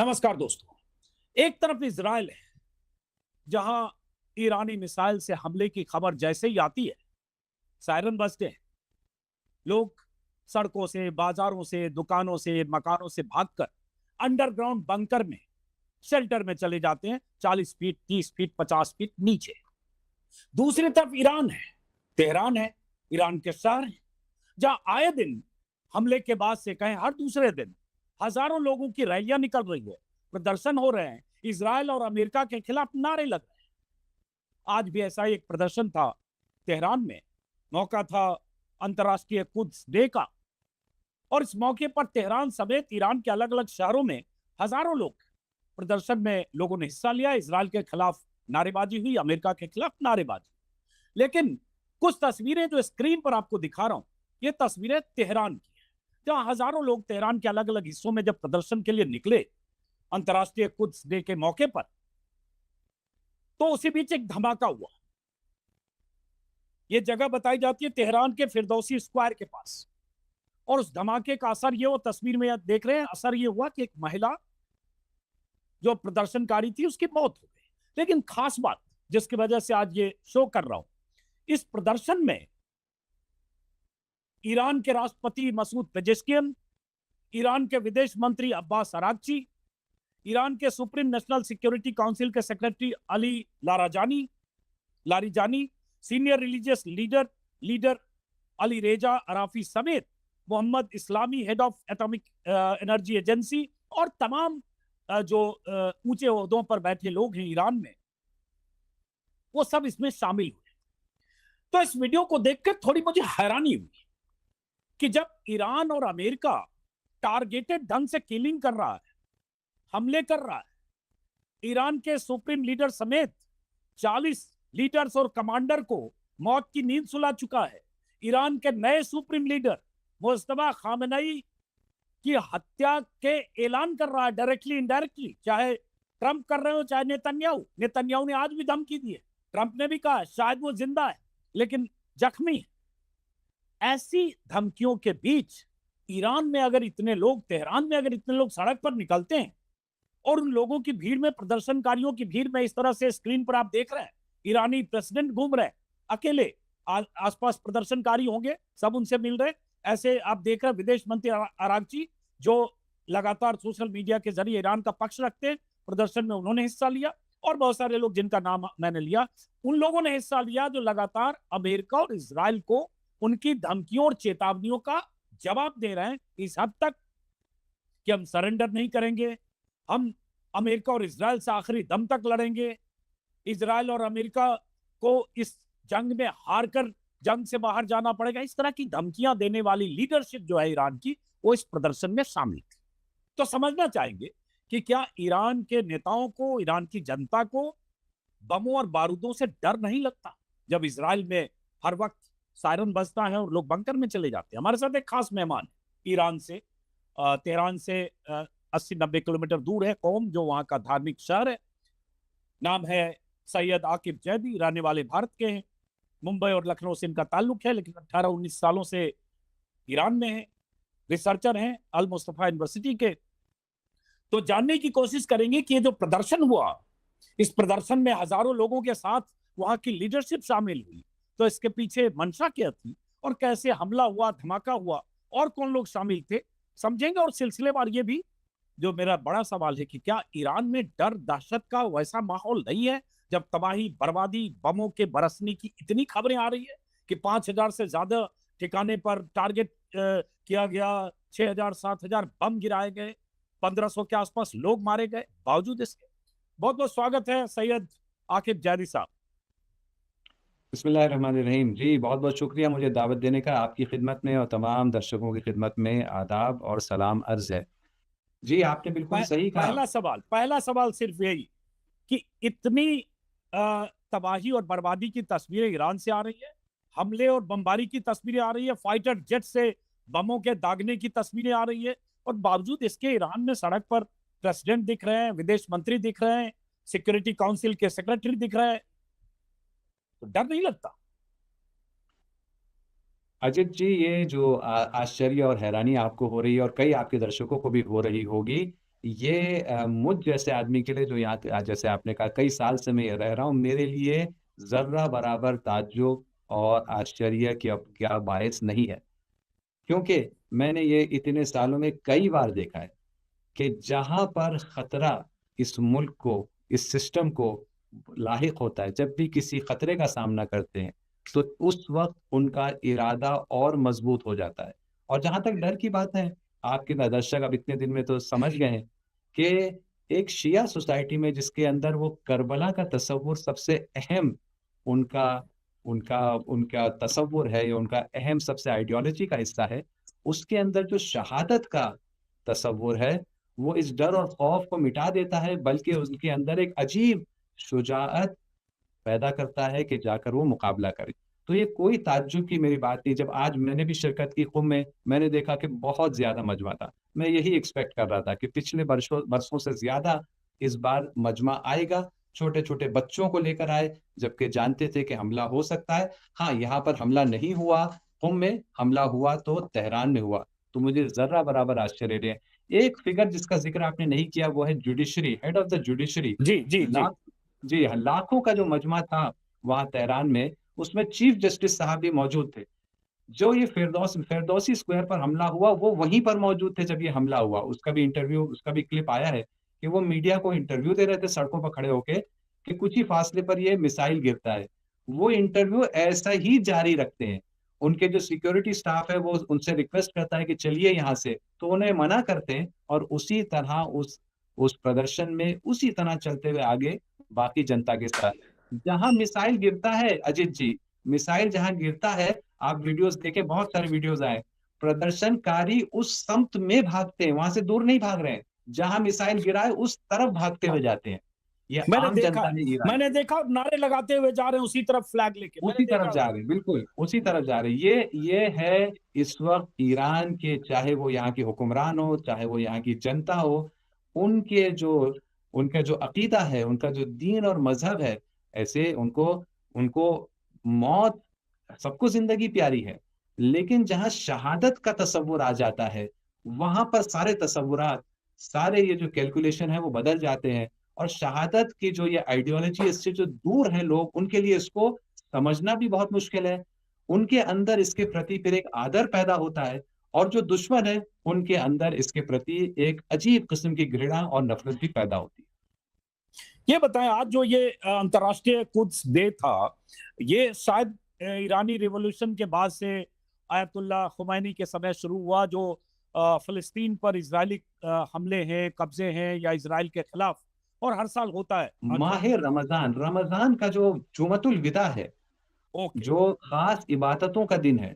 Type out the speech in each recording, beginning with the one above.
नमस्कार दोस्तों। एक तरफ इजराइल है जहां ईरानी मिसाइल से हमले की खबर जैसे ही आती है सायरन बजते हैं। लोग सड़कों से, बाजारों से, दुकानों से, मकानों से भागकर अंडरग्राउंड बंकर में, शेल्टर में चले जाते हैं, 40 फीट, 30 फीट, 50 फीट नीचे। दूसरी तरफ ईरान है, तेहरान है, ईरान के शहर है जहां आए दिन हमले के बाद से कहें हर दूसरे दिन हजारों लोगों की रैलियां निकल रही है, प्रदर्शन हो रहे हैं, इजराइल और अमेरिका के खिलाफ नारे लग रहे हैं। आज भी ऐसा ही एक प्रदर्शन था तेहरान में। मौका था अंतर्राष्ट्रीय कुद्स डे का, और इस मौके पर तेहरान समेत ईरान के अलग अलग शहरों में हजारों लोग प्रदर्शन में लोगों ने हिस्सा लिया। इजराइल के खिलाफ नारेबाजी हुई, अमेरिका के खिलाफ नारेबाजी। लेकिन कुछ तस्वीरें जो स्क्रीन पर आपको दिखा रहा हूं, ये तस्वीरें तेहरान की है, जहां हजारों लोग तेहरान के अलग अलग हिस्सों में जब प्रदर्शन के लिए निकले अंतर्राष्ट्रीय कुद्स डे के मौके पर, तो उसी बीच एक धमाका हुआ। यह जगह बताई जाती है तेहरान के फिरदौसी स्क्वायर के पास। और उस धमाके का असर ये, वो तस्वीर में देख रहे हैं, असर ये हुआ कि एक महिला जो प्रदर्शनकारी थी उसकी मौत हो गई। लेकिन खास बात जिसकी वजह से आज ये शो कर रहा हूं, इस प्रदर्शन में ईरान के राष्ट्रपति मसूद पेजेश्कियन, ईरान के विदेश मंत्री अब्बास अरागची, ईरान के सुप्रीम नेशनल सिक्योरिटी काउंसिल के secretary Ali Larijani, senior religious leader Ali Reza Arafi समेत Mohammad Islami, head of atomic energy agency, और तमाम जो ऊंचे ओहदों पर बैठे लोग हैं ईरान में, वो सब इसमें शामिल हुए। तो इस वीडियो को देखकर थोड़ी मुझे हैरानी हुई कि जब ईरान और अमेरिका टारगेटेड ढंग से किलिंग कर रहा है, हमले कर रहा है, ईरान के सुप्रीम लीडर समेत 40 लीडर्स और कमांडर को मौत की नींद सुला चुका है, ईरान के नए सुप्रीम लीडर मुस्तफा खामेनेई की हत्या के ऐलान कर रहा है, डायरेक्टली इनडायरेक्टली, चाहे ट्रंप कर रहे हो चाहे नेतन्याहू ने आज भी धमकी दी है। ट्रंप ने भी कहा शायद वो जिंदा है लेकिन जख्मी है। ऐसी धमकियों के बीच ईरान में अगर इतने लोग, तेहरान में अगर इतने लोग सड़क पर निकलते हैं, और उन लोगों की भीड़ में, प्रदर्शनकारियों की भीड़ में, इस तरह से स्क्रीन पर आप देख रहे हैं ईरानी प्रेसिडेंट घूम रहे हैं अकेले, आसपास प्रदर्शनकारी होंगे, सब उनसे मिल रहे। ऐसे आप देख रहे हैं विदेश मंत्री अरागची, जो लगातार सोशल मीडिया के जरिए ईरान का पक्ष रखते हैं, प्रदर्शन में उन्होंने हिस्सा लिया। और बहुत सारे लोग जिनका नाम मैंने लिया, उन लोगों ने हिस्सा लिया जो लगातार अमेरिका और इजराइल को उनकी धमकियों और चेतावनियों का जवाब दे रहे हैं, इस हद तक कि हम सरेंडर नहीं करेंगे, हम अमेरिका और इजराइल से आखिरी दम तक लड़ेंगे, इजराइल और अमेरिका को इस जंग में हार कर जंग से बाहर जाना पड़ेगा। इस तरह की धमकियां देने वाली लीडरशिप जो है ईरान की, वो इस प्रदर्शन में शामिल थी। तो समझना चाहेंगे कि क्या ईरान के नेताओं को, ईरान की जनता को बमों और बारूदों से डर नहीं लगता जब इजराइल में हर वक्त सायरन बजता है और लोग बंकर में चले जाते हैं। हमारे साथ एक खास मेहमान ईरान से, तेहरान से 80-90 किलोमीटर दूर है कौम, जो वहां का धार्मिक शहर है। नाम है सैयद आकिब जैदी, रहने वाले भारत के हैं, मुंबई और लखनऊ से इनका ताल्लुक है, लेकिन 18-19 सालों से ईरान में है, रिसर्चर हैं अल मुस्तफा यूनिवर्सिटी के। तो जानने की कोशिश करेंगे कि ये जो प्रदर्शन हुआ, इस प्रदर्शन में हजारों लोगों के साथ वहां की लीडरशिप शामिल हुई, तो इसके पीछे मंशा क्या थी और कैसे हमला हुआ, धमाका हुआ, और कौन लोग शामिल थे, समझेंगे। और सिलसिलेवार ये भी, जो मेरा बड़ा सवाल है कि क्या ईरान में डर, दहशत का वैसा माहौल नहीं है जब तबाही, बर्बादी, बमों के बरसने की इतनी खबरें आ रही है कि 5000 से ज्यादा ठिकाने पर टारगेट किया गया, 6000, 7000 बम गिराए गए, 1500 के आसपास लोग मारे गए। बावजूद इसके बहुत बहुत स्वागत है सैयद आकिब जैदी साहब। बिस्मिल्लाहिर्रहमानिर्रहीम। जी, बहुत बहुत शुक्रिया मुझे दावत देने का। आपकी खिदमत में और तमाम दर्शकों की खिदमत में आदाब और सलाम अर्ज है। जी, आपने बिल्कुल सही कहा। पहला सवाल सिर्फ यही कि इतनी तबाही और बर्बादी की तस्वीरें ईरान से आ रही है, हमले और बमबारी की तस्वीरें आ रही है, फाइटर जेट से बमों के दागने की तस्वीरें आ रही है, और बावजूद इसके ईरान में सड़क पर प्रेसिडेंट दिख रहे हैं, विदेश मंत्री दिख रहे हैं, सिक्योरिटी काउंसिल के सेक्रेटरी दिख रहे हैं, तो डर नहीं लगता? अजित जी, ये जो आश्चर्य और हैरानी आपको हो रही है और कई आपके दर्शकों को भी हो रही होगी, ये मुझ जैसे आदमी के लिए जो यहाँ जैसे आपने कहा कई साल से मैं ये रह रहा हूँ, मेरे लिए ज़र्रा बराबर ताज्जुब और आश्चर्य क्या बायस नहीं है। क्योंकि मैंने ये इतने सालों में कई बार देखा है कि जहाँ पर खतरा इस मुल्क को, इस सिस्टम को लाहिक होता है, जब भी किसी खतरे का सामना करते हैं, तो उस वक़्त उनका इरादा और मज़बूत हो जाता है। और जहाँ तक डर की बात है, आपके दर्शक अब इतने दिन में तो समझ गए हैं कि एक शिया सोसाइटी में जिसके अंदर वो करबला का तसव्वुर सबसे अहम उनका उनका उनका तसव्वुर है या उनका अहम सबसे आइडियोलॉजी का हिस्सा है, उसके अंदर जो शहादत का तसव्वुर है, वो इस डर और खौफ को मिटा देता है, बल्कि उनके अंदर एक अजीब शुजाअत पैदा करता है कि जाकर वो मुकाबला करे। तो ये कोई ताज्जुब की मेरी बात नहीं, जब आज मैंने भी शिरकत की कुंभ में, मैंने देखा कि बहुत ज़्यादा मजमा था। मैं यही एक्सपेक्ट कर रहा था कि पिछले बरसों बरसों से ज़्यादा इस बार मजमा आएगा, छोटे-छोटे बच्चों को लेकर आए, जबकि जानते थे कि हमला हो सकता है। हाँ, यहाँ पर हमला नहीं हुआ, कुंभ में हमला हुआ तो तेहरान में हुआ, तो मुझे ज़र्रा बराबर आश्चर्य नहीं है। एक फिगर जिसका ज़िक्र आपने नहीं किया, वो है judiciary, head of the judiciary. जी जी जी। लाख जी हाँ, लाखों का जो मजमा था वहाँ तेहरान में, उसमें चीफ जस्टिस साहब भी मौजूद थे। जो ये फिरदौसी स्क्वायर पर हमला हुआ, वो वहीं पर मौजूद थे जब ये हमला हुआ। उसका भी क्लिप आया है कि वो मीडिया को इंटरव्यू दे रहे थे सड़कों पर खड़े होके कि कुछ ही फासले पर ये मिसाइल गिरता है। वो इंटरव्यू ऐसा ही जारी रखते हैं। उनके जो सिक्योरिटी स्टाफ है वो उनसे रिक्वेस्ट करता है कि चलिए यहाँ से, तो उन्हें मना करते हैं और उसी तरह उस प्रदर्शन में उसी तरह चलते हुए आगे बाकी जनता के साथ। जहाँ मिसाइल गिरता है अजित जी, मिसाइल जहाँ गिरता है, आप वीडियोज़ देखें, बहुत सारे वीडियोज़ आए। प्रदर्शनकारी उस समत में भागते हैं, वहाँ से दूर नहीं भाग रहे हैं। जहाँ मिसाइल गिरा है उस तरफ भागते हुए जाते हैं। ये आम जनता है ईरान मैंने की। देखा और नारे लगाते हुए जा रहे हैं उसी तरफ फ्लैग लेके, मैंने उसी तरफ देखा जा उसको। रहे हैं, बिल्कुल, उसी तरफ जा रहे हैं। ये है इस वक़्त ईरान के, चाहे वो यहाँ के हुक्मरान हो, चाहे वो यहाँ की जनता हो, उनके जो उनका जो अकीदा है, उनका जो दीन और मज़हब है, ऐसे उनको उनको मौत सबको ज़िंदगी प्यारी है, लेकिन जहाँ शहादत का तसव्वुर आ जाता है, वहाँ पर सारे तसव्वुरात, सारे ये जो कैलकुलेशन है, वो बदल जाते हैं और शहादत की जो ये आइडियोलॉजी है, इससे जो दूर हैं लोग, उनके लिए इसको समझना भी बहुत मुश्किल है। उनके अंदर इसके प्रति फिर एक आदर पैदा होता है और जो दुश्मन है, उनके अंदर इसके प्रति एक अजीब किस्म की घृणा और नफ़रत भी पैदा होती है। ये बताएं, आज जो ये अंतर्राष्ट्रीय कुद्स डे था, ये शायद ईरानी रिवॉल्यूशन के बाद से आयतुल्लाह खुमैनी के समय शुरू हुआ, जो फिलिस्तीन पर इजरायली हमले हैं, कब्जे हैं या इसराइल के खिलाफ, और हर साल होता है अक्सर। माह रमज़ान, रमज़ान का जो जुमतुल विदा है, ओके। जो ख़ास इबादतों का दिन है,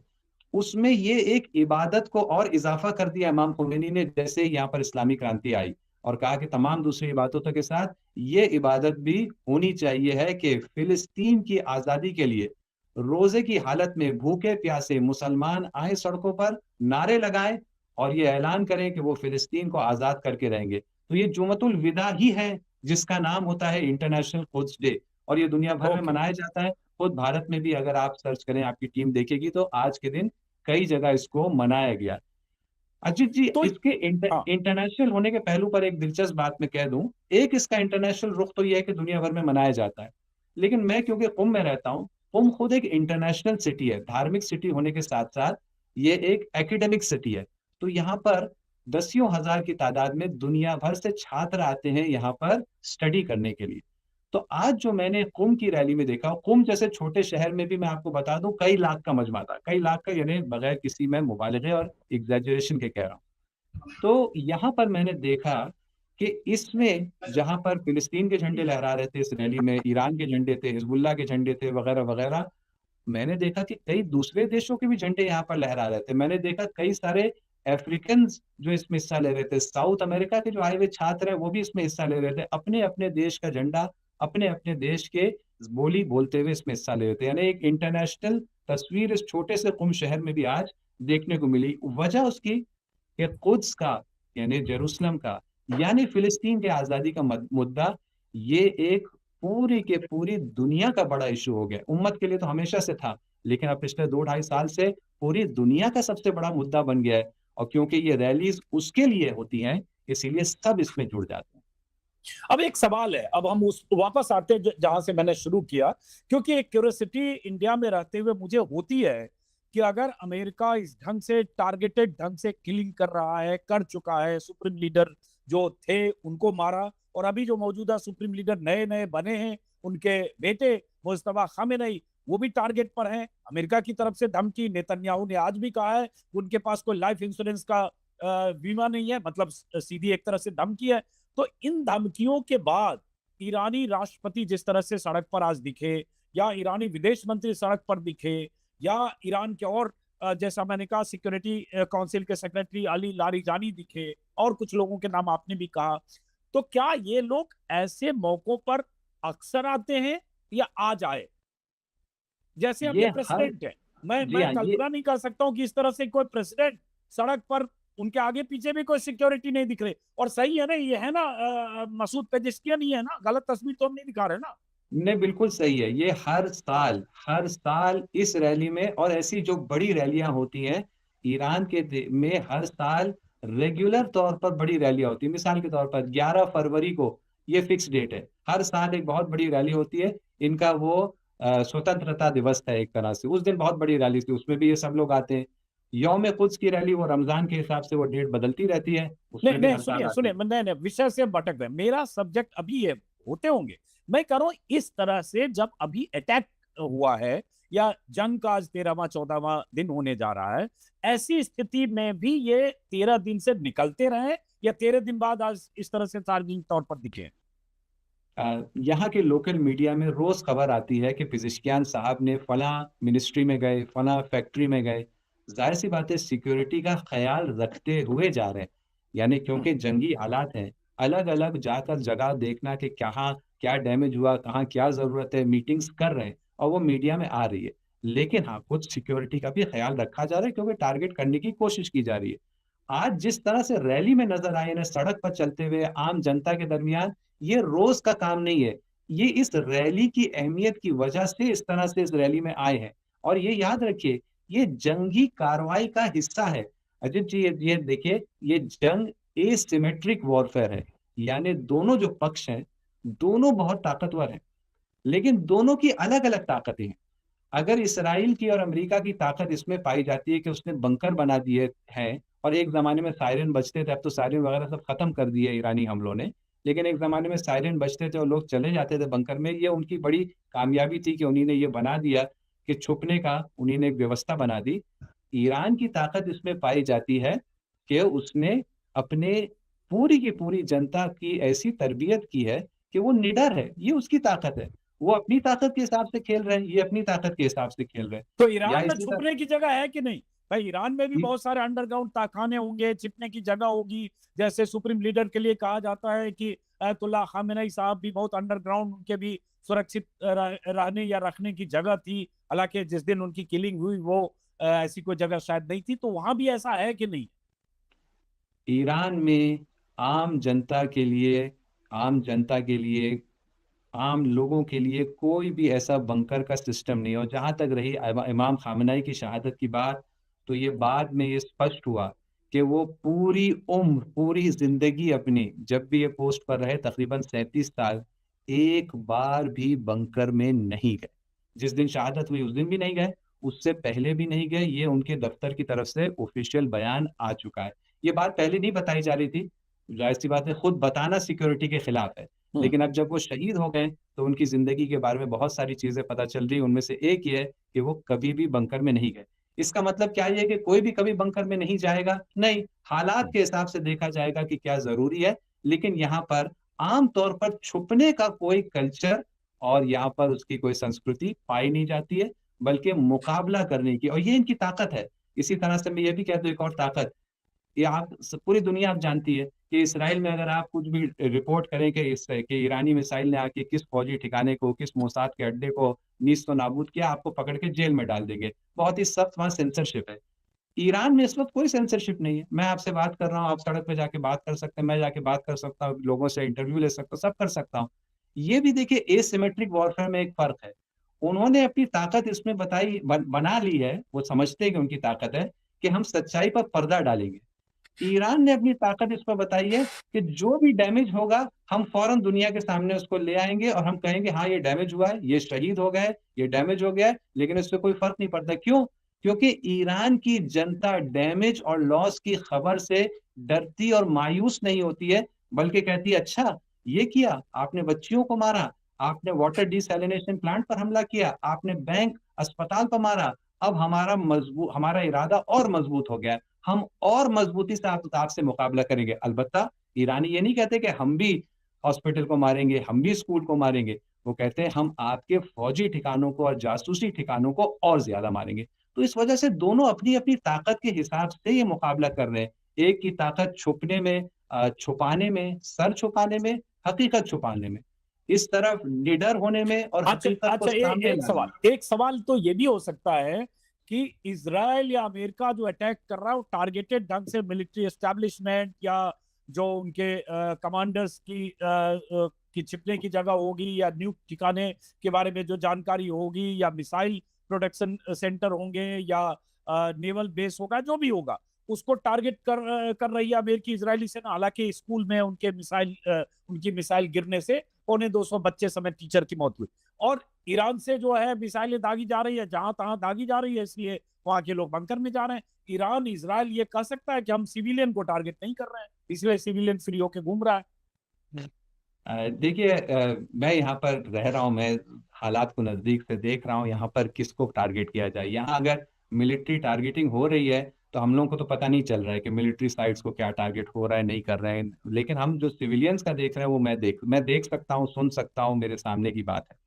उसमें ये एक इबादत को और इज़ाफ़ा कर दिया इमाम ख़ुमैनी ने, जैसे यहाँ पर इस्लामी क्रांति आई और कहा कि तमाम दूसरी इबादतों के साथ ये इबादत भी होनी चाहिए है कि फ़िलिस्तीन की आज़ादी के लिए रोज़े की हालत में भूखे-प्यासे मुसलमान आएँ सड़कों पर, नारे लगाएँ और ये ऐलान करें कि वो फ़िलिस्तीन को आज़ाद करके रहेंगे। तो ये जुमतुल विदा ही है, जिसका नाम होता है इंटरनेशनल कुद्स डे और ये दुनिया भर में ओके। मनाया जाता है। खुद भारत में भी अगर आप सर्च करें, आपकी टीम देखेगी तो आज के दिन कई जगह इसको मनाया गया। अजीत जी, तो इसके हाँ। इंटरनेशनल होने के पहलू पर एक दिलचस्प बात मैं कह दूं। एक इसका इंटरनेशनल रुख तो यह है कि दुनिया भर में मनाया जाता है, लेकिन मैं क्योंकि कुंभ में रहता हूं, कुंभ खुद एक इंटरनेशनल सिटी है, धार्मिक सिटी होने के साथ साथ ये एक एकेडमिक सिटी है। तो यहाँ पर दसियों हजार की तादाद में दुनिया भर से छात्र आते हैं यहाँ पर स्टडी करने के लिए। तो आज जो मैंने कुंभ की रैली में देखा, कुंभ जैसे छोटे शहर में भी मैं आपको बता दूं कई लाख का मजमा था, कई लाख का, यानी बगैर किसी मैं मुबालगे और एग्जैजरेशन के कह रहा हूं। तो यहाँ पर मैंने देखा कि इसमें जहाँ पर फिलिस्तीन के झंडे लहरा रहे थे, इस रैली में ईरान के झंडे थे, हिजबुल्लाह के झंडे थे, वगैरह वगैरह, मैंने देखा कि कई दूसरे देशों के भी झंडे यहाँ पर लहरा रहे थे। मैंने देखा कई सारे अफ्रीकन जो इसमें हिस्सा ले रहे थे, साउथ अमेरिका के जो आए हुए छात्र हैं वो भी इसमें हिस्सा ले रहे थे, अपने अपने देश का झंडा, अपने अपने देश के बोली बोलते हुए इसमें हिस्सा ले रहे थे। यानी एक इंटरनेशनल तस्वीर इस छोटे से कुम शहर में भी आज देखने को मिली। वजह उसकी कि कुद्स का, यानी जेरूसलम का, यानी फिलिस्तीन की आज़ादी का मुद्दा, ये एक पूरी के पूरी दुनिया का बड़ा इश्यू हो गया। उम्मत के लिए तो हमेशा से था, लेकिन अब पिछले 2 ढाई साल से पूरी दुनिया का सबसे बड़ा मुद्दा बन गया है। और क्योंकि ये रैलीज़ उसके लिए होती हैं, इसीलिए सब इसमें जुड़ जाते हैं। अब एक सवाल है, अब हम उस वापस आते हैं जहां से मैंने शुरू किया, क्योंकि एक क्यूरियोसिटी इंडिया में रहते हुए मुझे होती है कि अगर अमेरिका इस ढंग से टारगेटेड ढंग से किलिंग कर रहा है, कर चुका है, सुप्रीम लीडर जो थे उनको मारा, और अभी जो मौजूदा सुप्रीम लीडर नए नए बने हैं, उनके बेटे मुस्तफा खामेनेई वो भी टारगेट पर हैं, अमेरिका की तरफ से धमकी, नेतन्याहू ने आज भी कहा है उनके पास कोई लाइफ इंश्योरेंस का बीमा नहीं है, मतलब सीधी एक तरह से धमकी है। तो इन धमकियों के बाद ईरानी राष्ट्रपति जिस तरह से सड़क पर आज दिखे, या ईरानी विदेश मंत्री सड़क पर दिखे, या ईरान के और जैसा मैंने कहा सिक्योरिटी काउंसिल के सेक्रेटरी अली लारिजानी दिखे, और कुछ लोगों के नाम आपने भी कहा, तो क्या ये लोग ऐसे मौकों पर अक्सर आते हैं या आ जाए? जैसे अब ये ये हर प्रेसिडेंट है, मैं जी मैं हाँ, ये कल्पना नहीं कर सकता हूँ कि इस तरह से कोई प्रेसिडेंट सड़क पर, उनके आगे पीछे भी कोई सिक्योरिटी नहीं दिख रही, और सही है ना, ये है ना मसूद पेजिशकियान ही है ना, गलत तस्वीर तो हम नहीं दिखा रहे ना? नहीं, बिल्कुल सही है। ये हर साल इस रैली में, और ऐसी जो बड़ी रैलियां होती हैं ईरान में, हर साल रेगुलर तौर पर बड़ी रैलियां होती हैं। मिसाल के तौर पर 11 फरवरी को ये फिक्स डेट है, हर साल एक बहुत बड़ी रैली होती है। इनका वो स्वतंत्रता दिवस है एक तरह से, उस दिन बहुत बड़ी रैली थी, उसमें भी ये सब लोग आते हैं। यौम कुद्स की रैली वो रमजान के हिसाब से वो डेट बदलती रहती है, नहीं उसमें भी नहीं, हर साल सुनिए आते सुनिए, हैं। नहीं नहीं, विषय से भटक गए, मेरा सब्जेक्ट अभी ये होते होंगे। मैं कह रहा हूं इस तरह से जब अभी अटैक हुआ है, या जंग का आज 13वां 14वां दिन होने जा रहा है, ऐसी स्थिति में भी ये 13 दिन से निकलते रहे, या 13 दिन बाद आज इस तरह से सार्वजनिक तौर पर दिखे? यहाँ के लोकल मीडिया में रोज खबर आती है कि पिज़िशकियान साहब ने फला मिनिस्ट्री में गए, फला फैक्ट्री में गए। जाहिर सी बात है, सिक्योरिटी का ख्याल रखते हुए जा रहे हैं, यानी क्योंकि जंगी हालात हैं, अलग अलग जाकर जगह देखना कि कहाँ क्या डैमेज हुआ, कहाँ क्या जरूरत है, मीटिंग्स कर रहे हैं, और वो मीडिया में आ रही है। लेकिन हाँ, कुछ सिक्योरिटी का भी ख्याल रखा जा रहा है, क्योंकि टारगेट करने की कोशिश की जा रही है। आज जिस तरह से रैली में नजर आए ना, सड़क पर चलते हुए आम जनता के दरमियान, ये रोज का काम नहीं है। ये इस रैली की अहमियत की वजह से इस तरह से इस रैली में आए हैं। और ये याद रखिए, ये जंगी कार्रवाई का हिस्सा है। अजीत जी, ये देखिए, ये जंग एसिमेट्रिक वॉरफेयर है, यानी दोनों जो पक्ष हैं, दोनों बहुत ताकतवर हैं, लेकिन दोनों की अलग अलग ताकतें हैं। अगर इसराइल की और अमेरिका की ताकत इसमें पाई जाती है कि उसने बंकर बना दिए हैं, और एक ज़माने में सायरन बजते थे, अब तो सायरन वगैरह सब खत्म कर दिए ईरानी हमलों ने, लेकिन एक ज़माने में सायरन बजते थे और लोग चले जाते थे बंकर में। ये उनकी बड़ी कामयाबी थी कि उन्हीं ने ये बना दिया कि छुपने का उन्हीं ने एक व्यवस्था बना दी। ईरान की ताकत इसमें पाई जाती है कि उसने अपने पूरी की पूरी जनता की ऐसी तरबियत की है कि वो निडर है, ये उसकी ताकत है। वो अपनी ताकत के हिसाब से खेल रहे हैं, ये अपनी ताकत के हिसाब से खेल रहे हैं। तो या ईरान में इसी तरह छुपने की जगह है कि नहीं? भाई ईरान में भी इ बहुत सारे अंडरग्राउंड तहखाने होंगे, छिपने की जगह होगी, जैसे सुप्रीम लीडर के लिए कहा जाता है कि अयतुल्ला खामेनेई साहब भी बहुत अंडरग्राउंड, उनके भी सुरक्षित रहने या रखने की जगह थी। हालांकि जिस दिन उनकी किलिंग हुई वो ऐसी कोई जगह शायद नहीं थी, तो वहां भी ऐसा है कि नहीं? ईरान में आम जनता के लिए, आम जनता के लिए, आम लोगों के लिए कोई भी ऐसा बंकर का सिस्टम नहीं है। और जहाँ तक रही इमाम खामेनेई की शहादत की बात, तो ये बाद में ये स्पष्ट हुआ कि वो पूरी उम्र, पूरी ज़िंदगी अपनी, जब भी ये पोस्ट पर रहे, तकरीबन 37 साल, एक बार भी बंकर में नहीं गए। जिस दिन शहादत हुई उस दिन भी नहीं गए, उससे पहले भी नहीं गए। ये उनके दफ्तर की तरफ से ऑफिशियल बयान आ चुका है। ये बात पहले नहीं बताई जा रही थी, ज़ाहिर-सी बात है, खुद बताना सिक्योरिटी के खिलाफ है। हम्म। लेकिन अब जब वो शहीद हो गए, तो उनकी ज़िंदगी के बारे में बहुत सारी चीज़ें पता चल रही हैं। उनमें से एक ये है कि वो कभी भी बंकर में नहीं गए। इसका मतलब क्या ये है कि कोई भी कभी बंकर में नहीं जाएगा? नहीं, हालात के हिसाब से देखा जाएगा कि क्या ज़रूरी है। लेकिन यहाँ पर आम तौर पर छुपने का कोई कल्चर और यहाँ पर उसकी कोई संस्कृति पाई नहीं जाती है, बल्कि मुकाबला करने की, और ये इनकी ताकत है। इसी तरह से मैं ये भी कह दूँ, एक और ताकत, ये आप पूरी दुनिया आप जानती है कि इसराइल में अगर आप कुछ भी रिपोर्ट करें कि ईरानी मिसाइल ने आके किस फौजी ठिकाने को, किस मोसाद के अड्डे को नीस्त नाबूद किया, आपको पकड़ के जेल में डाल देंगे। बहुत ही सख्त वहाँ सेंसरशिप है। ईरान में इस वक्त कोई सेंसरशिप नहीं है। मैं आपसे बात कर रहा हूँ, आप सड़क पे जाके बात कर सकते हैं, मैं जाके बात कर सकता हूँ, लोगों से इंटरव्यू ले सकता हूँ, सब कर सकता हूँ। ये भी देखिए, एसिमेट्रिक वॉरफेयर में एक फर्क है। उन्होंने अपनी ताकत इसमें बना ली है, वो समझते हैं कि उनकी ताकत है कि हम सच्चाई पर पर्दा डालेंगे। ईरान ने अपनी ताकत इस पर बताई है कि जो भी डैमेज होगा हम फौरन दुनिया के सामने उसको ले आएंगे और हम कहेंगे हाँ ये डैमेज हुआ है, ये शहीद हो गए, ये डैमेज हो गया है, लेकिन इससे कोई फर्क नहीं पड़ता। क्यों? क्योंकि ईरान की जनता डैमेज और लॉस की खबर से डरती और मायूस नहीं होती है, बल्कि कहती है अच्छा ये किया आपने, बच्चियों को मारा आपने, वाटर डिसैलिनेशन प्लांट पर हमला किया आपने, बैंक अस्पताल पर मारा, अब हमारा इरादा और मजबूत हो गया है, हम और मजबूती से आपसे मुकाबला करेंगे। अलबत्ता ईरानी ये नहीं कहते कि हम भी हॉस्पिटल को मारेंगे, हम भी स्कूल को मारेंगे। वो कहते हैं हम आपके फौजी ठिकानों को और जासूसी ठिकानों को और ज्यादा मारेंगे। तो इस वजह से दोनों अपनी अपनी ताकत के हिसाब से ये मुकाबला कर रहे हैं। एक की ताकत छुपने में, छुपाने में, सर छुपाने में, हकीकत छुपाने में। इस तरफ निडर होने में और अच्छा हकीकत को अच्छा, सामने एक लाने में। सवाल, एक सवाल तो ये भी हो सकता है कि इजराइल या अमेरिका जो अटैक कर रहा है वो टारगेटेड ढंग से मिलिट्री एस्टेब्लिशमेंट या जो उनके कमांडर्स की छिपने की जगह होगी या न्यूक ठिकाने के बारे में जो जानकारी होगी या मिसाइल प्रोडक्शन सेंटर होंगे या नेवल बेस होगा, जो भी होगा उसको टारगेट कर रही है अमेरिकी इजरायली सेना। हालांकि स्कूल में उनकी मिसाइल गिरने से 250 बच्चे समेत टीचर की मौत हुई, और ईरान से जो है मिसाइलें दागी जा रही है, जहां तहां दागी जा रही है, इसलिए वहां के लोग बंकर में जा रहे हैं। ईरान इजराइल ये कह सकता है कि हम सिविलियन को टारगेट नहीं कर रहे हैं, इसलिए सिविलियन फ्री होके घूम रहा है। देखिए, मैं यहाँ पर रह रहा हूँ, मैं हालात को नजदीक से देख रहा हूँ, यहाँ पर किसको टारगेट किया जाए। यहाँ अगर मिलिट्री टारगेटिंग हो रही है तो हम लोगों को तो पता नहीं चल रहा है कि मिलिट्री साइट्स को क्या टारगेट हो रहा है, नहीं कर रहे हैं, लेकिन हम जो सिविलियंस का देख रहे हैं वो मैं देख सकता हूँ, सुन सकता हूँ, मेरे सामने की बात है।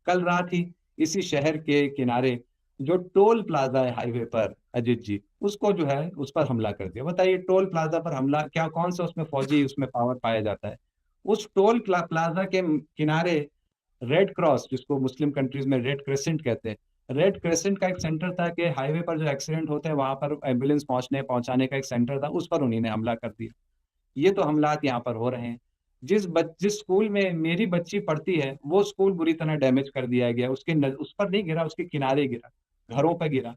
कल रात ही इसी शहर के किनारे जो टोल प्लाजा है हाईवे पर, अजीत जी, उसको जो है उस पर हमला कर दिया। बताइए, टोल प्लाजा पर हमला, क्या कौन सा उसमें फौजी उसमें पावर पाया जाता है? उस टोल प्लाजा के किनारे रेड क्रॉस, जिसको मुस्लिम कंट्रीज में रेड क्रेसेंट कहते हैं, रेड क्रेसेंट का एक सेंटर था कि हाईवे पर जो एक्सीडेंट होते हैं वहां पर एम्बुलेंस पहुंचाने का एक सेंटर था, उस पर उन्हीं ने हमला कर दिया। ये तो हमलात यहाँ पर हो रहे हैं। जिस स्कूल में मेरी बच्ची पढ़ती है वो स्कूल बुरी तरह डैमेज कर दिया गया, उस पर नहीं गिरा, उसके किनारे गिरा, घरों पर गिरा।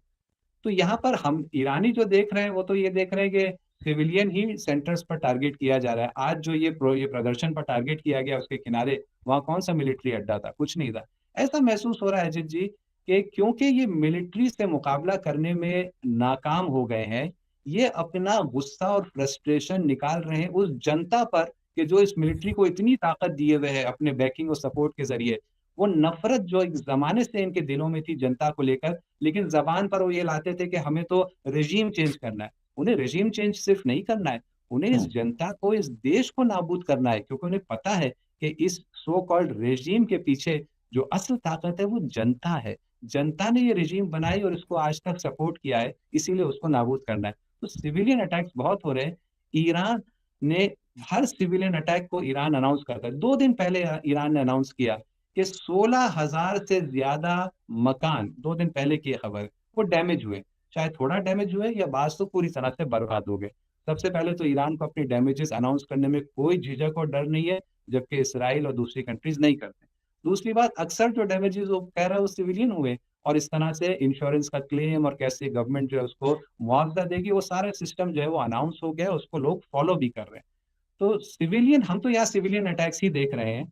तो यहाँ पर हम ईरानी जो देख रहे हैं वो तो ये देख रहे हैं कि सिविलियन ही सेंटर्स पर टारगेट किया जा रहा है। आज जो ये प्रदर्शन पर टारगेट किया गया उसके किनारे, वहां कौन सा मिलिट्री अड्डा था? कुछ नहीं था। ऐसा महसूस हो रहा है अजीत जी कि क्योंकि ये मिलिट्री से मुकाबला करने में नाकाम हो गए हैं, ये अपना गुस्सा और फ्रस्ट्रेशन निकाल रहे हैं उस जनता पर कि जो इस मिलिट्री को इतनी ताकत दिए हुए है अपने बैकिंग और सपोर्ट के जरिए। वो नफरत जो एक जमाने से इनके दिलों में थी जनता को लेकर, लेकिन जबान पर वो ये लाते थे कि हमें तो रेजीम चेंज करना है। उन्हें रेजीम चेंज सिर्फ नहीं करना है, उन्हें इस जनता को, इस देश को नाबूद करना है, क्योंकि उन्हें पता है कि इस सो कॉल्ड रेजीम के पीछे जो असल ताकत है वो जनता है। जनता ने ये रेजीम बनाई और इसको आज तक सपोर्ट किया है, इसीलिए उसको नाबूद करना है। तो सिविलियन अटैक्स बहुत हो रहे हैं। ईरान ने हर सिविलियन अटैक को ईरान अनाउंस करता है। 2 दिन पहले ईरान ने अनाउंस किया कि 16,000 से ज्यादा मकान, 2 दिन पहले की खबर, वो डैमेज हुए। चाहे थोड़ा डैमेज हुए या बाज तो पूरी तरह से बर्बाद हो गए। सबसे पहले तो ईरान को अपनी डैमेजेस अनाउंस करने में कोई झिझक और डर नहीं है, जबकि इसराइल और दूसरी कंट्रीज नहीं करते। दूसरी बात, अक्सर जो डैमेजेस वो कह रहा है वो सिविलियन हुए, और इस तरह से इंश्योरेंस का क्लेम और कैसे गवर्नमेंट जो है उसको मुआवजा देगी, वो सारा सिस्टम जो है वो अनाउंस हो गया, उसको लोग फॉलो भी कर रहे हैं। तो सिविलियन, हम तो यहाँ सिविलियन अटैक्स ही देख रहे हैं,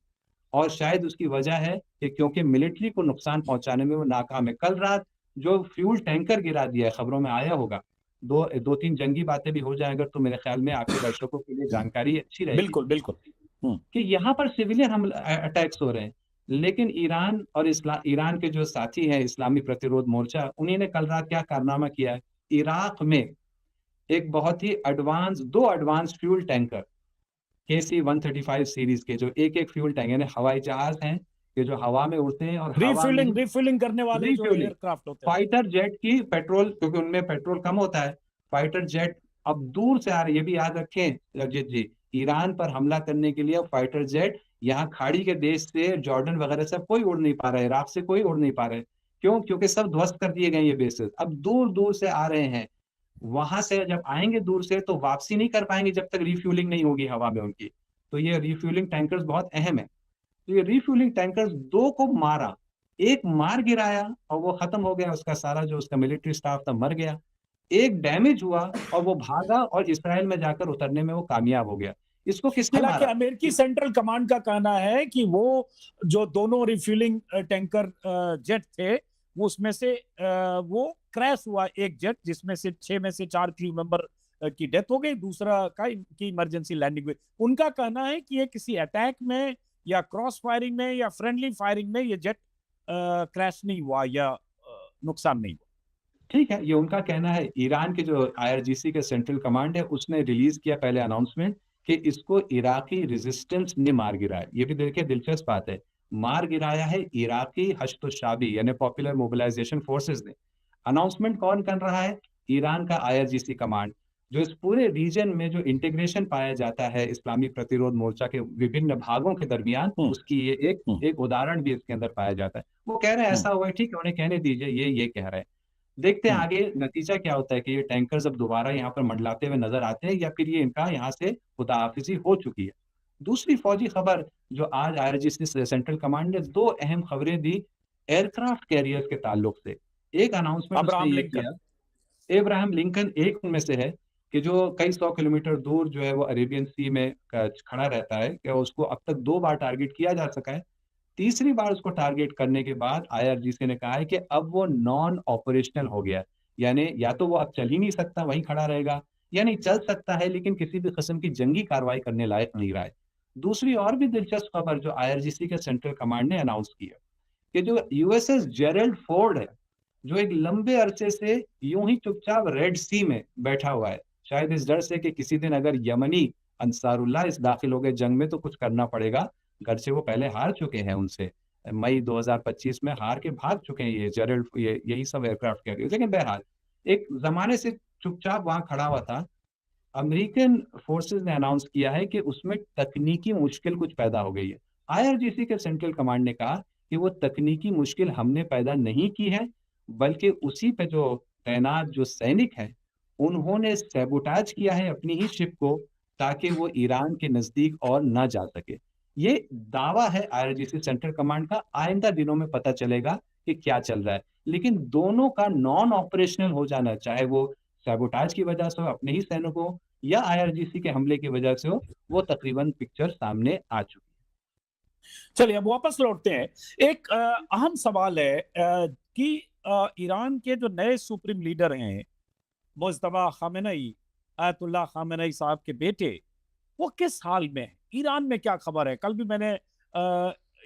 और शायद उसकी वजह है कि क्योंकि मिलिट्री को नुकसान पहुंचाने में वो नाकाम है। कल रात जो फ्यूल टैंकर गिरा दिया है, खबरों में आया होगा, दो तीन जंगी बातें भी हो जाए अगर, तो मेरे ख्याल में आपके दर्शकों के लिए जानकारी अच्छी रहेगी बिल्कुल बिल्कुल। कि यहाँ पर सिविलियन हम अटैक्स हो रहे हैं। लेकिन ईरान और ईरान के जो साथी हैं इस्लामी प्रतिरोध मोर्चा, उन्हीं ने कल रात क्या कारनामा किया है, इराक में एक बहुत ही दो advance fuel tanker, KC-135 series के, जो एक एक फ्यूल टैंक, यानी हवाई जहाज हैं कि जो हवा में उड़ते हैं और हवा में ही रिफिलिंग करने वाले जो रिफ्यूलिंग, एयरक्राफ्ट होते हैं। फाइटर जेट की पेट्रोल, क्योंकि उनमें पेट्रोल कम होता है, फाइटर जेट अब दूर से आ रहे, ये भी याद रखें अजीत जी, ईरान पर हमला करने के लिए अब फाइटर जेट यहाँ खाड़ी के देश से, जॉर्डन वगैरह से कोई उड़ नहीं पा रहा है, इराक से कोई उड़ नहीं पा रहे। क्यों? क्योंकि सब ध्वस्त कर दिए गए ये बेसेस, अब दूर दूर से आ रहे हैं। वहां से जब आएंगे दूर से तो वापसी नहीं कर पाएंगे जब तक रिफ्यूलिंग नहीं होगी हवा में उनकी। तो ये रिफ्यूलिंग टैंकर्स बहुत अहम है। तो ये रिफ्यूलिंग टैंकर्स दो को मारा, एक मार गिराया और वो खत्म हो गया, उसका सारा जो उसका मिलिट्री स्टाफ था मर गया। एक डैमेज हुआ और वो भागा और इसराइल में जाकर उतरने में वो कामयाब हो गया। इसको किसने हालांकि मारा? अमेरिकी सेंट्रल कमांड का कहना है कि वो जो दोनों रिफ्यूलिंग टैंकर जेट थे, वो उसमें से वो क्रैश हुआ एक जेट, जिसमें से 6 में से 4 क्रू मेंबर की डेथ हो गई, दूसरा का की इमरजेंसी लैंडिंग हुई। उनका कहना है कि ये किसी अटैक में या क्रॉस फायरिंग में या फ्रेंडली फायरिंग में ये जेट क्रैश नहीं हुआ या नुकसान नहीं हुआ। ठीक है, ये उनका कहना है। ईरान के जो आईआरजीसी के सेंट्रल कमांड है, उसने रिलीज़ किया पहले अनाउंसमेंट कि इसको इराकी रेजिस्टेंस ने मार गिराया। ये भी देखिए दिलचस्प बात है। मार गिराया है इराकी हश्द-उश-शाबी यानी पॉपुलर मोबिलाइजेशन फोर्सेस ने। अनाउंसमेंट कौन कर रहा है? ईरान का आईआरजीसी कमांड, जो इस पूरे रीजन में जो इंटीग्रेशन पाया जाता है इस्लामी प्रतिरोध मोर्चा के विभिन्न भागों के दरमियान, हम्म, उसकी ये एक हम्म, एक उदाहरण भी इसके अंदर पाया जाता है। वो कह रहे हैं हम्म, ऐसा हुआ है, ठीक है, उन्हें कहने दीजिए, ये कह रहे हैं। देखते हैं हम्म, आगे नतीजा क्या होता है कि ये टैंकर्स अब दोबारा यहाँ पर मंडलाते हुए नज़र आते हैं या फिर ये इनका यहाँ से खुदाफिज़ी हो चुकी है। दूसरी फ़ौजी ख़बर जो आज आईआरजीसी से सेंट्रल कमांड ने 2 अहम ख़बरें दी एयरक्राफ्ट कैरियर्स के ताल्लुक से। एक अनाउंसमेंट उसने अब्राहम ये लिंकन। किया, एब्राहम लिंकन एक उनमें से है कि जो कई 100 किलोमीटर दूर जो है वो अरेबियन सी में खड़ा रहता है, कि उसको अब तक 2 बार टारगेट किया जा सका है। तीसरी बार उसको टारगेट करने के बाद आईआरजीसी ने कहा है कि अब वो नॉन ऑपरेशनल हो गया है। यानी या तो वो अब चल ही नहीं सकता, वहीं खड़ा रहेगा, या नहीं चल सकता है लेकिन किसी भी किस्म की जंगी कार्रवाई करने लायक नहीं रहा है। दूसरी और भी दिलचस्प खबर जो आईआरजीसी के सेंट्रल कमांड ने अनाउंस की है कि जो यूएसएस जेरल्ड फोर्ड है, जो एक लंबे अरसे से यूं ही चुपचाप रेड सी में बैठा हुआ है, शायद इस डर से कि किसी दिन अगर यमनी अंसारुल्लाह इस दाखिल हो गए जंग में तो कुछ करना पड़ेगा। घर से वो पहले हार चुके हैं उनसे। मई 2025 में हार के भाग चुके हैं ये जेरल्ड, ये यही सब एयरक्राफ्ट कैरियर। लेकिन बहरहाल एक ज़माने से चुपचाप वहाँ खड़ा हुआ था। अमेरिकन फोर्सेस ने अनाउंस किया है कि उसमें तकनीकी मुश्किल कुछ पैदा हो गई है। आईआरजीसी के सेंट्रल कमांड ने कहा कि वो तकनीकी मुश्किल हमने पैदा नहीं की है, बल्कि उसी पे जो तैनात जो सैनिक हैं, उन्होंने सैबोटाज किया है अपनी ही शिप को, ताकि वो ईरान के नज़दीक और ना जा सके। ये दावा है आईआरजीसी सेंट्रल कमांड का, आइंदा दिनों में पता चलेगा कि क्या चल रहा है। लेकिन दोनों का नॉन ऑपरेशनल हो जाना, चाहे वो सैबोटाज की वजह से हो अपने ही सैनिकों या आईआरजीसी के हमले की वजह से हो, वो तकरीबन पिक्चर सामने आ चुकी चलिए अब वापस लौटते हैं। एक अहम सवाल है कि ईरान के जो नए सुप्रीम लीडर हैं, मुज्तबा खामेनेई, आयतुल्लाह खामेनेई साहब के बेटे, वो किस हाल में हैं? ईरान में क्या खबर है? कल भी मैंने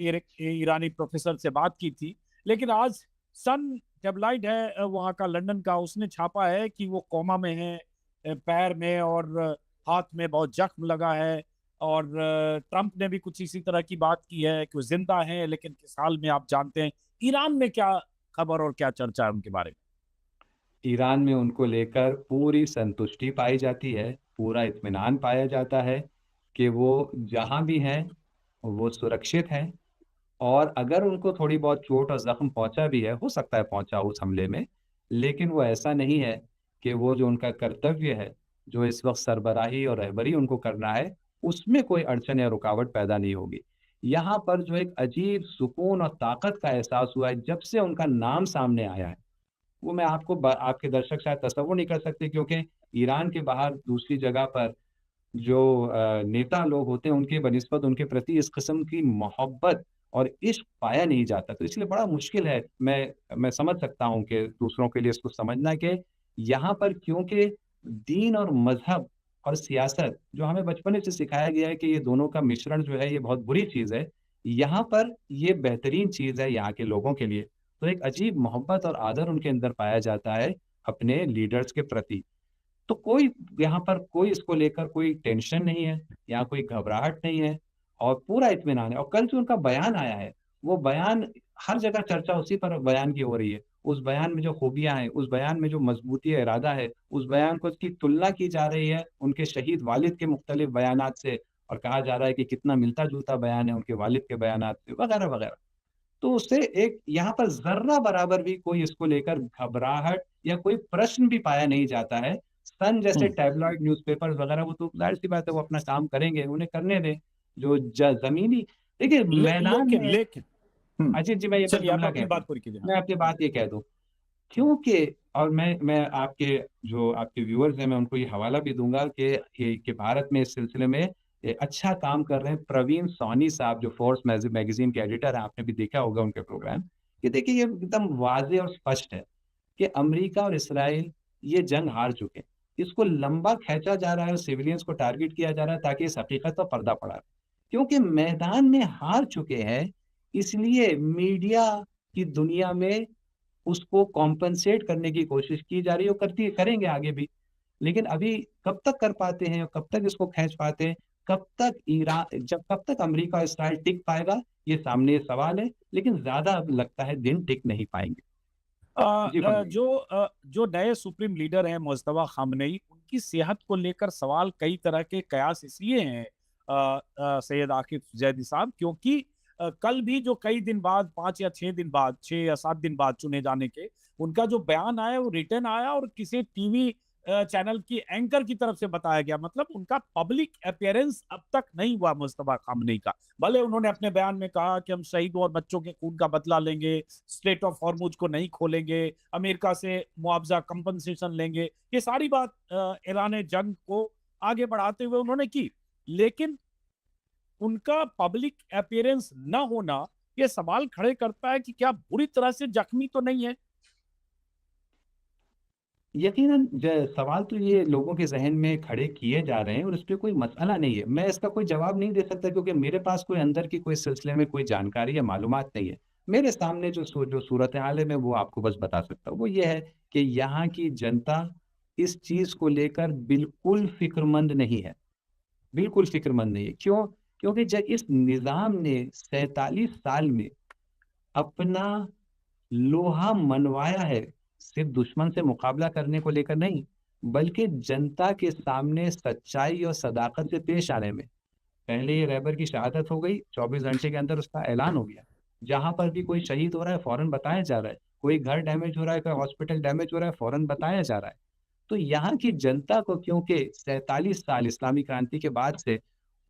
एक ईरानी प्रोफेसर से बात की थी, लेकिन आज सन टेबलाइड है वहाँ का, लंदन का, उसने छापा है कि वो कोमा में है, पैर में और हाथ में बहुत जख्म लगा है। और ट्रंप ने भी कुछ इसी तरह की बात की है कि वो जिंदा हैं लेकिन किस हाल में, आप जानते हैं। ईरान में क्या खबर और क्या चर्चा है उनके बारे है। ईरान में उनको लेकर पूरी संतुष्टि पाई जाती है, पूरा इत्मीनान पाया जाता है कि वो जहाँ भी हैं, वो सुरक्षित हैं। और अगर उनको थोड़ी बहुत चोट और ज़ख्म पहुँचा भी है, हो सकता है पहुँचा उस हमले में, लेकिन वो ऐसा नहीं है कि वो जो उनका कर्तव्य है, जो इस वक़्त सरबराही और रहबरी उनको करना है, उसमें कोई अड़चन या रुकावट पैदा नहीं होगी। यहाँ पर जो एक अजीब सुकून और ताकत का एहसास हुआ है, जब से उनका नाम सामने आया है, वो मैं आपको आपके दर्शक शायद तसव्वुर नहीं कर सकते, क्योंकि ईरान के बाहर दूसरी जगह पर जो नेता लोग होते हैं उनके बनिस्बत उनके प्रति इस किस्म की मोहब्बत और इश्क पाया नहीं जाता। तो इसलिए बड़ा मुश्किल है, मैं समझ सकता हूँ कि दूसरों के लिए इसको समझना कि यहाँ पर क्योंकि दीन और मज़हब और सियासत जो हमें बचपन से सिखाया गया है कि ये दोनों का मिश्रण जो है ये बहुत बुरी चीज़ है, यहाँ पर ये बेहतरीन चीज़ है यहाँ के लोगों के लिए। तो एक अजीब मोहब्बत और आदर उनके अंदर पाया जाता है अपने लीडर्स के प्रति। तो कोई यहाँ पर कोई इसको लेकर कोई टेंशन नहीं है, यहाँ कोई घबराहट नहीं है और पूरा इत्मीनान है। और कल जो उनका बयान आया है, वो बयान हर जगह चर्चा उसी पर बयान की हो रही है। उस बयान में जो खूबियाँ हैं, उस बयान में जो मज़बूती इरादा है, उस बयान को की तुलना की जा रही है उनके शहीद वालिद के मुख्तलिफ बयानात से, और कहा जा रहा है कि कितना मिलता-जुलता बयान है उनके वालिद के बयानात से, वगैरह-वगैरह। तो उससे एक यहाँ पर ज़र्रा बराबर भी कोई इसको लेकर घबराहट या कोई प्रश्न भी पाया नहीं जाता है। सन जैसे में? टैबलॉइड न्यूज़पेपर्स वगैरह वो तो ज़ाहिर-सी बात है वो अपना काम करेंगे, उन्हें करने दें। जो ज़मीनी देखिए मैदान लेकिन में लेकिन अजीत जी, मैं ये बस चलिए आप जुमला अपनी कह दूँ, बात पूरी कीजिए। हाँ। मैं अपनी बात ये कह दूँ, क्योंकि और मैं आपके जो आपके व्यूअर्स हैं, मैं उनको ये हवाला भी दूँगा कि भारत में इस सिलसिले में अच्छा काम कर रहे हैं प्रवीण सोनी साहब, जो फोर्ब्स मैगज़ीन के एडिटर हैं, आपने भी देखा होगा उनके प्रोग्राम। कि देखिए, ये एकदम वाज़ेह और स्पष्ट है कि अमेरिका और इस्राइल ये जंग हार चुके हैं। इसको लंबा खींचा जा रहा है और सिविलियंस को टारगेट किया जा रहा है ताकि इस हकीकत पर पर्दा पड़ा रहे। क्योंकि मैदान में हार चुके हैं, इसलिए मीडिया की दुनिया में उसको कॉम्पेंसेट करने की कोशिश की जा रही है और करेंगे आगे भी। लेकिन अभी कब तक कर पाते हैं और कब तक इसको खींच पाते हैं, कब तक अमेरिका और इस्राइल टिक पाएगा, ये सामने सवाल है, लेकिन ज़्यादा अब लगता है दिन टिक नहीं पाएँगे। जी, फरमाइए। जो नए सुप्रीम लीडर हैं मुज्तबा खामनेई, उनकी सेहत को लेकर सवाल कई तरह के कयास इसलिए हैं सैयद आकिब जैदी साहब, क्योंकि कल भी जो कई दिन बाद 5 या 6 दिन बाद, 6 या 7 दिन बाद चुने जाने के, उनका जो बयान आया वो रिटन आया और किसी टीवी चैनल की एंकर की तरफ से बताया गया। मतलब उनका पब्लिक अपीयरेंस अब तक नहीं हुआ मुज्तबा खामनेई का। भले उन्होंने अपने बयान में कहा कि हम शहीदों और बच्चों के खून का बदला लेंगे, स्ट्रेट ऑफ हॉर्मुज को नहीं खोलेंगे, अमेरिका से मुआवजा कंपनसेशन लेंगे, ये सारी बात ऐलान जंग को आगे बढ़ाते हुए उन्होंने की। लेकिन उनका पब्लिक अपीयरेंस न होना ये सवाल खड़े करता है कि क्या बुरी तरह से जख्मी तो नहीं है? यकीनन सवाल तो ये लोगों के ज़हन में खड़े किए जा रहे हैं और इसपे कोई मसला नहीं है। मैं इसका कोई जवाब नहीं दे सकता क्योंकि मेरे पास कोई अंदर की कोई सिलसिले में कोई जानकारी या मालूमात नहीं है। मेरे सामने जो सूरत-ए-हाल है, मैं वो आपको बस बता सकता हूँ। वो ये है कि यहाँ की जनता इस चीज़ को लेकर बिल्कुल फ़िक्रमंद नहीं है। बिल्कुल फ़िक्रमंद नहीं है। क्यों? क्योंकि इस निज़ाम ने 47 साल में अपना लोहा मनवाया है, सिर्फ़ दुश्मन से मुकाबला करने को लेकर नहीं, बल्कि जनता के सामने सच्चाई और सदाकत से पेश आने में। पहले ये रहबर की शहादत हो गई, 24 घंटे के अंदर उसका ऐलान हो गया। जहाँ पर भी कोई शहीद हो रहा है, फ़ौरन बताया जा रहा है। कोई घर डैमेज हो रहा है, कोई हॉस्पिटल डैमेज हो रहा है, फ़ौरन बताया जा रहा है। तो यहाँ की जनता को, क्योंकि 47 साल इस्लामी क्रांति के बाद से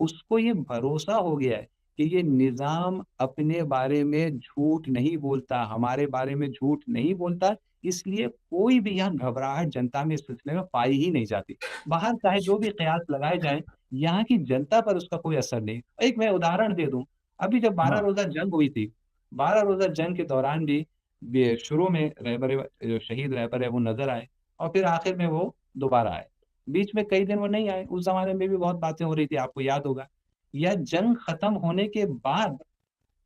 उसको ये भरोसा हो गया है कि ये निज़ाम अपने बारे में झूठ नहीं बोलता, हमारे बारे में झूठ नहीं बोलता, इसलिए कोई भी यहाँ घबराहट जनता में इस सिलसिले में पाई ही नहीं जाती। बाहर चाहे जो भी कयास लगाए जाएँ, यहाँ की जनता पर उसका कोई असर नहीं। एक मैं उदाहरण दे दूँ, अभी जब 12 हाँ। रोज़ा जंग हुई थी, 12 रोज़ा जंग के दौरान भी शुरू में जो शहीद रहबर है वो नज़र आए और फिर आखिर में वो दोबारा आए। बीच में कई दिन वो नहीं आए, उस ज़माने में भी बहुत बातें हो रही थी, आपको याद होगा। या जंग खत्म होने के बाद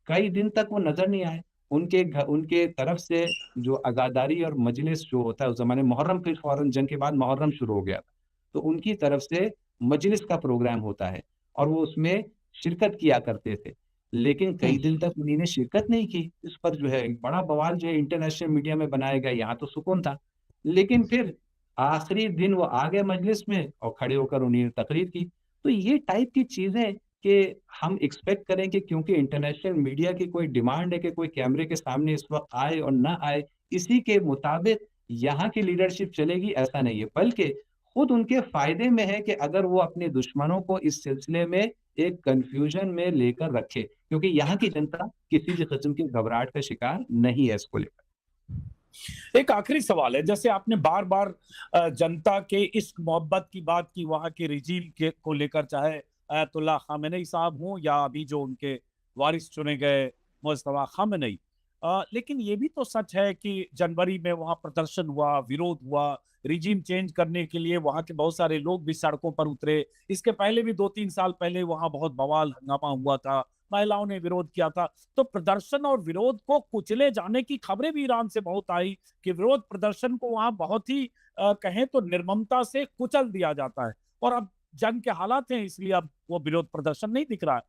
कई दिन तक वो नज़र नहीं आए। उनके तरफ से जो अज़ादारी और मजलिस जो होता है उस ज़माने में, मुहर्रम फिर फ़ौरन जंग के बाद मुहर्रम शुरू हो गया था। तो उनकी तरफ से मजलिस का प्रोग्राम होता है और वो उसमें शिरकत किया करते थे। लेकिन कई दिन तक उन्होंने शिरकत नहीं की। इस पर जो है एक बड़ा बवाल जो है इंटरनेशनल मीडिया में बनाया गया, यहाँ तो सुकून था। लेकिन फिर आखिरी दिन वो आ गए मजलिस में और खड़े होकर उन्होंने तकरीर की। तो ये टाइप की चीज़ें कि हम एक्सपेक्ट करें कि क्योंकि इंटरनेशनल मीडिया की कोई डिमांड है कि कोई कैमरे के सामने इस वक़्त आए और ना आए, इसी के मुताबिक यहाँ की लीडरशिप चलेगी, ऐसा नहीं है। बल्कि खुद उनके फ़ायदे में है कि अगर वो अपने दुश्मनों को इस सिलसिले में एक कन्फ्यूज़न में लेकर रखे, क्योंकि यहाँ की जनता किसी भी किस्म की घबराहट का शिकार नहीं है इसको लेकर। एक आखिरी सवाल है, जैसे आपने बार-बार जनता के इश्क मोहब्बत की बात की वहाँ के रिजीम के को लेकर, चाहे अयतुल्लाह खामेनेई साहब हों या अभी जो उनके वारिस चुने गए मुज्तबा खामेनेई। लेकिन ये भी तो सच है कि जनवरी में वहाँ प्रदर्शन हुआ, विरोध हुआ, रिजीम चेंज करने के लिए वहाँ के बहुत सारे लोग भी सड़कों पर उतरे। इसके पहले भी 2-3 साल पहले वहाँ बहुत बवाल हंगामा हुआ था, महिलाओं ने विरोध किया था। तो प्रदर्शन और विरोध को कुचले जाने की खबरें भी ईरान से बहुत आई कि विरोध प्रदर्शन को वहाँ बहुत ही कहें तो निर्ममता से कुचल दिया जाता है। और अब जंग के हालात हैं, इसलिए अब वो विरोध प्रदर्शन नहीं दिख रहा है।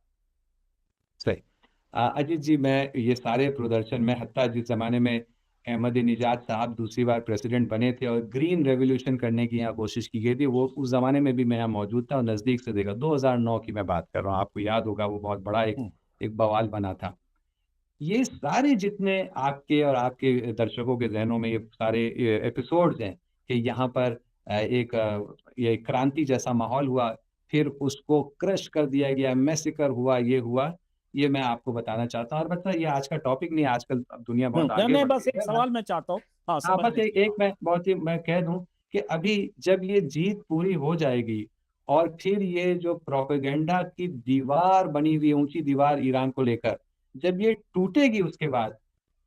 सही। अजीत जी, मैं ये सारे प्रदर्शन में हत्ता जिस ज़माने में अहमद-ए-निजाद साहब दूसरी बार प्रेसिडेंट बने थे और ग्रीन रेवोल्यूशन करने की यहाँ कोशिश की गई थी, वो उस ज़माने में भी मैं यहाँ मौजूद था और नज़दीक से देखा। 2009 की मैं बात कर रहा हूँ, आपको याद होगा वो बहुत बड़ा एक हुँ। एक बवाल बना था। ये सारे जितने आपके और आपके दर्शकों के ज़हनों में ये सारे एपिसोड्स हैं कि यहाँ पर ये क्रांति जैसा माहौल हुआ, फिर उसको क्रश कर दिया गया, मैसेकर हुआ, ये हुआ, ये मैं आपको बताना चाहता हूँ और मतलब ये आज का टॉपिक नहीं है, आजकल अब दुनिया बहुत नहीं, आगे नहीं, बढ़ बस गई एक है। सवाल मैं चाहता हूँ, हाँ, हाँ, बस समझने की। एक मैं बहुत ही मैं कह दूँ कि अभी जब ये जीत पूरी हो जाएगी और फिर ये जो प्रोपेगेंडा की दीवार बनी हुई है, ऊँची दीवार ईरान को लेकर, जब ये टूटेगी उसके बाद,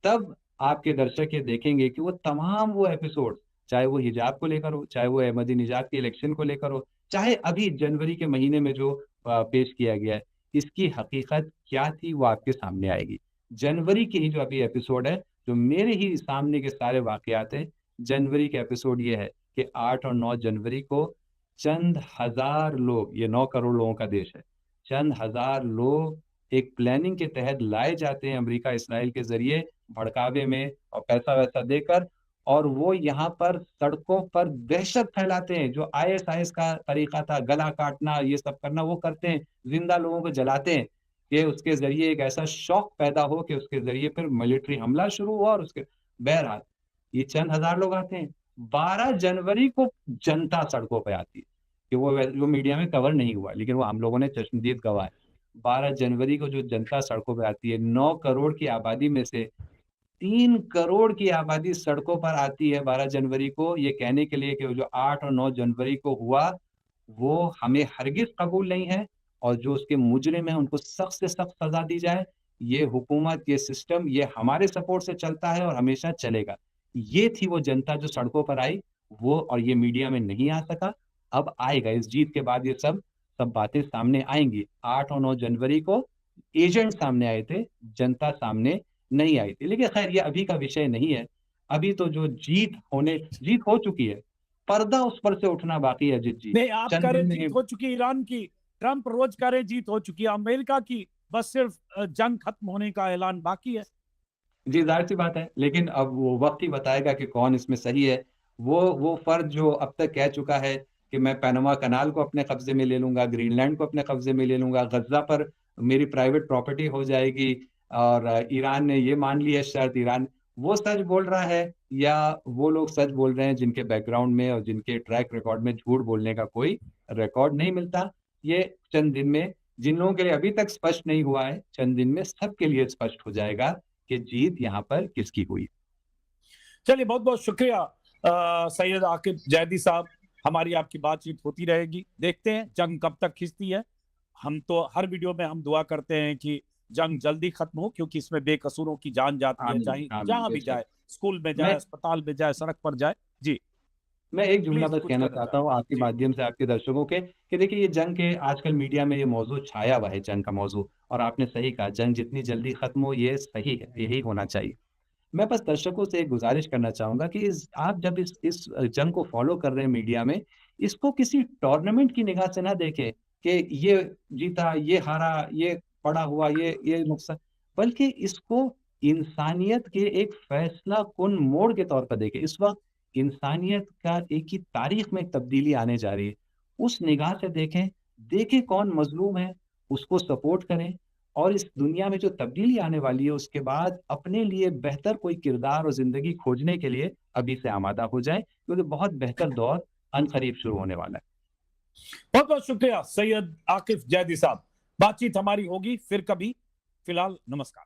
तब आपके दर्शक ये देखेंगे कि वो तमाम वो एपिसोड, चाहे वो हिजाब को लेकर हो, चाहे वो अहमदी-निजाद के इलेक्शन को लेकर हो, चाहे अभी जनवरी के महीने में जो पेश किया गया है, इसकी हकीकत क्या थी वो आपके सामने आएगी। जनवरी की ही जो अभी एपिसोड है, जो मेरे ही सामने के सारे वाक़यात हैं, जनवरी के एपिसोड ये है कि 8 और 9 जनवरी को चंद हज़ार लोग, ये 9 करोड़ लोगों का देश है, चंद हज़ार लोग एक प्लानिंग के तहत लाए जाते हैं अमेरिका, इसराइल के ज़रिए भड़कावे में और पैसा-वैसा देकर, और वो यहाँ पर सड़कों पर दहशत फैलाते हैं, जो आईएसआईएस का तरीका था, गला काटना, ये सब करना, वो करते हैं, ज़िंदा लोगों को जलाते हैं, कि उसके ज़रिए एक ऐसा शौक पैदा हो कि उसके ज़रिए फिर मिलिट्री हमला शुरू हुआ और उसके बहरहाल, ये चंद हज़ार लोग आते हैं। 12 जनवरी को जनता सड़कों पे आती है, कि वो मीडिया में कवर नहीं हुआ, लेकिन वो हम लोगों ने चश्मदीद गवाह है। 12 जनवरी को जो जनता सड़कों पे आती है, 9 करोड़ की आबादी में से 3 करोड़ की आबादी सड़कों पर आती है 12 जनवरी को, ये कहने के लिए कि वो जो 8 और 9 जनवरी को हुआ, वो हमें हरगिज़ कबूल नहीं है, और जो उसके मुजरिम हैं उनको सख्त से सख्त सज़ा दी जाए। ये हुकूमत, ये सिस्टम, ये हमारे सपोर्ट से चलता है और हमेशा चलेगा। ये थी वो जनता जो सड़कों पर आई, वो और ये मीडिया में नहीं आ सका, अब आएगा। इस जीत के बाद ये सब बातें सामने आएँगी। 8 और 9 जनवरी को एजेंट सामने आए थे, जनता सामने नहीं आई थी। लेकिन ख़ैर ये अभी का विषय नहीं है। अभी तो जो जीत हो चुकी है, पर्दा उस पर से उठना बाकी है जिस जीत। नहीं, आप चंद कह रहे दिन जीत में हो चुकी है ईरान की, ट्रंप रोज कह रहे जीत हो चुकी है, अमेरिका की बस सिर्फ जंग खत्म होने का ऐलान बाकी है। जी, ज़ाहिर-सी बात है, लेकिन अब वो वक़्त ही बताएगा कि कौन इसमें सही है। वो फ़र्द जो अब तक कह चुका है कि मैं पैनामा कनाल को अपने कब्ज़े में ले लूँगा, ग्रीनलैंड को अपने कब्ज़े में ले लूँगा, गज़्ज़ा पर मेरी प्राइवेट प्रॉपर्टी हो जाएगी, और ईरान ने ये मान ली है शर्त, ईरान वो सच बोल रहा है, या वो लोग सच बोल रहे हैं जिनके बैकग्राउंड में और जिनके ट्रैक रिकॉर्ड में झूठ बोलने का कोई रिकॉर्ड नहीं मिलता। ये चंद दिन में, जिन लोगों के लिए अभी तक स्पष्ट नहीं हुआ है, चंद दिन में सबके लिए स्पष्ट हो जाएगा कि जीत यहाँ पर किसकी हुई। चलिए, बहुत बहुत शुक्रिया सैयद आकिब जैदी साहब, हमारी आपकी बातचीत होती रहेगी, देखते हैं जंग कब तक खिंचती है। हम तो हर वीडियो में हम दुआ करते हैं कि जंग जल्दी खत्म हो, क्योंकि इसमें बेकसूरों की जान जाती है, आमीन, चाहे आमीन, जहां भी बेशक। जाए, स्कूल में जाए, मैं अस्पताल में जाए, सड़क पर जाए। जी, मैं एक जुमला प्लीज बस कुछ कहना कहना चाहता हूँ चाहें। आपके जी, माध्यम से आपके दर्शकों के, कि देखिए ये जंग के आजकल मीडिया में ये मौज़ू छाया हुआ है, जंग का मौज़ू, और आपने सही कहा, जंग जितनी जल्दी खत्म हो ये सही है, यही होना चाहिए। मैं बस दर्शकों से एक गुज़ारिश करना चाहूँगा कि आप जब इस जंग को फ़ॉलो कर रहे हैं मीडिया में, इसको किसी टूर्नामेंट की निगाह से ना देखें कि ये जीता, ये हारा, ये पड़ा हुआ, ये नुकसान, बल्कि इसको इंसानियत के एक फ़ैसला-कुन मोड़ के तौर पर देखें। इस वक़्त इंसानियत का एक ही तारीख़ में एक तब्दीली आने जा रही है। उस निगाह से देखें, देखें कौन मज़लूम है, उसको सपोर्ट करें, और इस दुनिया में जो तब्दीली आने वाली है उसके बाद अपने लिए बेहतर कोई किरदार और ज़िंदगी खोजने के लिए अभी से आमादा हो जाएँ, क्योंकि बहुत बेहतर दौर अनक़रीब शुरू होने वाला है। बहुत बहुत शुक्रिया सैयद आकिब जैदी साहब। बातचीत हमारी होगी फिर कभी, फिलहाल नमस्कार।